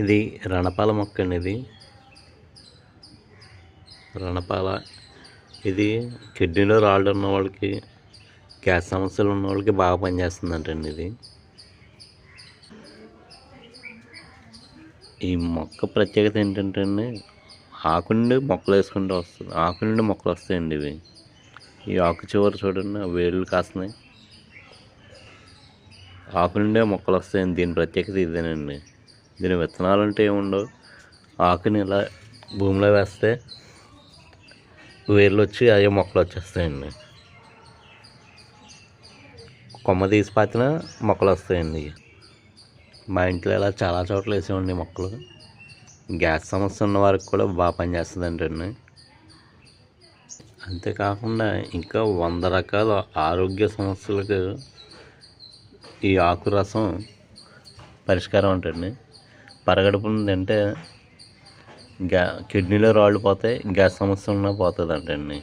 ఇది రణపాల మొక్క అండి. ఇది రణపాల. ఇది కిడ్నీలో రాళ్ళు ఉన్న వాళ్ళకి, గ్యాస్ సమస్యలు ఉన్న వాళ్ళకి బాగా పనిచేస్తుందంటండి. ఇది ఈ మొక్క ప్రత్యేకత ఏంటంటే అండి, ఆకు నుండి మొక్కలు వేసుకుంటూ వస్తుంది. ఆకు నుండి మొక్కలు వస్తాయండి. ఇవి ఈ ఆకు చివరి చూడండి, వేళ్ళు కాస్తున్నాయి. ఆకు నుండే మొక్కలు వస్తాయండి. దీని ప్రత్యేకత ఇదేనండి. దీని విత్తనాలు అంటే ఏముండవు. ఆకుని ఇలా భూమిలో వేస్తే వేర్లు వచ్చి అయ్యే మొక్కలు వచ్చేస్తాయండి. కొమ్మ తీసి పాతిన మొక్కలు వస్తాయండి. మా ఇంట్లో ఇలా చాలా చోట్ల వేసామండి మొక్కలు. గ్యాస్ సమస్య ఉన్న వారికి కూడా బాగా పనిచేస్తుందంటండి. అంతేకాకుండా ఇంకా 100 రకాల ఆరోగ్య సమస్యలకు ఈ ఆకు రసం పరిష్కారం ఉంటుంది. పరగడుపున తింటే కిడ్నీలో రాళ్ళు పోతాయి, గ్యాస్ సమస్య ఉన్నా పోతుంది అంటండి.